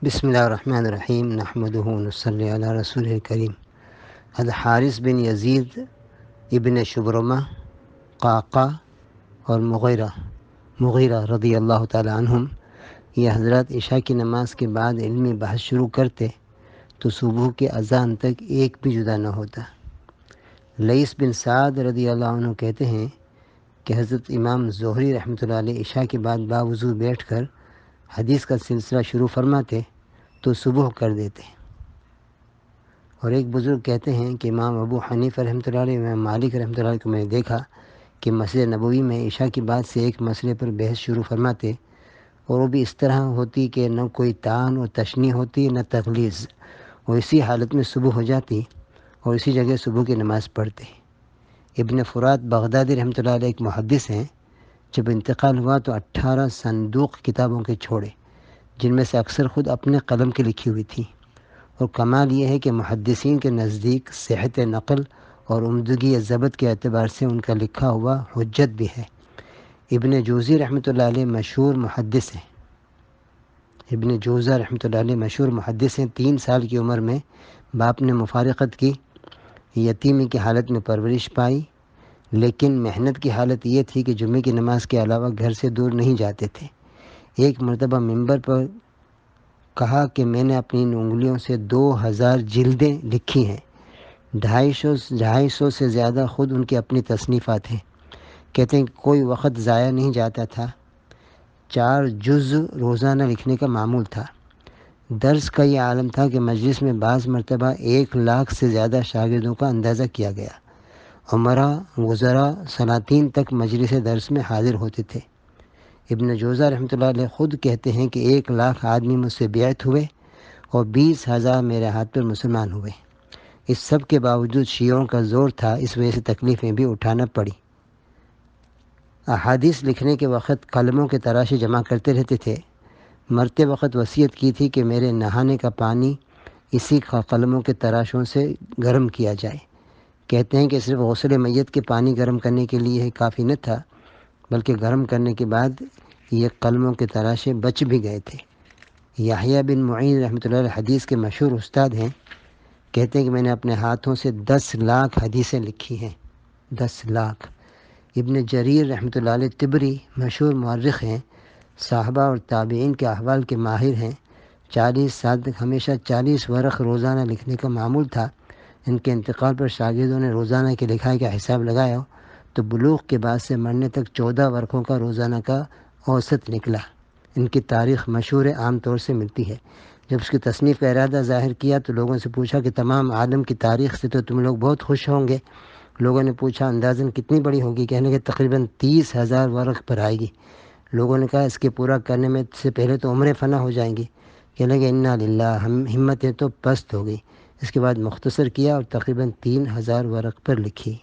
بسم اللہ الرحمن الرحیم نحمدہ ونصلی علی رسول الکریم. الحارث بن یزید ابن شبرمہ قعقاع اور مغیرہ رضی اللہ تعالی عنہم یہ حضرات عشاء کی نماز کے بعد علمی بحث شروع کرتے تو صبح کے اذان تک ایک بھی جدا نہ ہوتا. لیث بن سعد رضی اللہ عنہ کہتے ہیں کہ حضرت امام زہری رحمۃ اللہ علیہ عشاء کے بعد باوضو بیٹھ کر حدیث کا سلسلہ شروع فرماتے تو صبح کر دیتے. اور ایک بزرگ کہتے ہیں کہ امام ابو حنیفہ رحمۃ اللہ علیہ امام مالک رحمۃ اللہ علیہ کو میں نے دیکھا کہ مسجد نبوی میں عشاء کی بعد سے ایک مسئلے پر بحث شروع فرماتے اور وہ بھی اس طرح ہوتی کہ نہ کوئی طعن اور تشنیع ہوتی نہ تغلیظ، اور اسی حالت میں صبح ہو جاتی اور اسی جگہ صبح کی نماز پڑھتے. ابن فرات بغدادی رحمۃ اللہ علیہ ایک محدث ہیں. جب انتقال ہوا تو 18 صندوق کتابوں کے چھوڑے، جن میں سے اکثر خود اپنے قلم کی لکھی ہوئی تھی. اور کمال یہ ہے کہ محدثین کے نزدیک صحت نقل اور عمدگی ضبط کے اعتبار سے ان کا لکھا ہوا حجت بھی ہے. ابن جوزی رحمۃ اللہ علیہ مشہور محدث ہیں. ابن جوزہ رحمۃ اللہ علیہ مشہور محدث ہیں. 3 سال کی عمر میں باپ نے مفارقت کی، یتیمی کی حالت میں پرورش پائی، لیکن محنت کی حالت یہ تھی کہ جمعے کی نماز کے علاوہ گھر سے دور نہیں جاتے تھے. ایک مرتبہ منبر پر کہا کہ میں نے اپنی انگلیوں سے 2000 جلدیں لکھی ہیں. 250 سے زیادہ خود ان کی اپنی تصنیفات ہیں. کہتے ہیں کہ کوئی وقت ضائع نہیں جاتا تھا. 4 جز روزانہ لکھنے کا معمول تھا. درس کا یہ عالم تھا کہ مجلس میں بعض مرتبہ 1 لاکھ سے زیادہ شاگردوں کا اندازہ کیا گیا. عمرا، وزراء، سلاطین تک مجلس درس میں حاضر ہوتے تھے. ابن جوزہ رحمۃ اللہ علیہ خود کہتے ہیں کہ 1 لاکھ آدمی مجھ سے بیعت ہوئے اور 20,000 میرے ہاتھ پر مسلمان ہوئے. اس سب کے باوجود شیعوں کا زور تھا، اس وجہ سے تکلیفیں بھی اٹھانا پڑی. احادیث لکھنے کے وقت قلموں کے تراشے جمع کرتے رہتے تھے. مرتے وقت وصیت کی تھی کہ میرے نہانے کا پانی اسی قلموں کے تراشوں سے گرم کیا جائے. کہتے ہیں کہ صرف غسل میت کے پانی گرم کرنے کے لیے کافی نہ تھا، بلکہ گرم کرنے کے بعد یہ قلموں کے تراشے بچ بھی گئے تھے. یحییٰ بن معین رحمۃ اللہ علیہ حدیث کے مشہور استاد ہیں. کہتے ہیں کہ میں نے اپنے ہاتھوں سے 10 لاکھ حدیثیں لکھی ہیں. 10 لاکھ. ابن جریر رحمۃ اللہ علیہ طبری مشہور مورخ ہیں. صحابہ اور تابعین کے احوال کے ماہر ہیں. 40 سال تک ہمیشہ 40 ورق روزانہ لکھنے کا معمول تھا. ان کے انتقال پر شاگردوں نے روزانہ کی لکھائی کا حساب لگایا تو بلوغ کے بعد سے مرنے تک 14 ورقوں کا روزانہ کا اوسط نکلا. ان کی تاریخ مشہور عام طور سے ملتی ہے. جب اس کی تصنیف کا ارادہ ظاہر کیا تو لوگوں سے پوچھا کہ تمام عالم کی تاریخ سے تو تم لوگ بہت خوش ہوں گے. لوگوں نے پوچھا اندازاً کتنی بڑی ہوگی؟ کہنے کہ تقریباً 30,000 ورق پر آئے گی. لوگوں نے کہا اس کے پورا کرنے میں سے پہلے تو عمریں فنا ہو جائیں گی. کہنے کہ انا للہ، ہمتیں تو پست ہو گئی. اس کے بعد مختصر کیا اور تقریباً 3,000 ورق پر لکھی.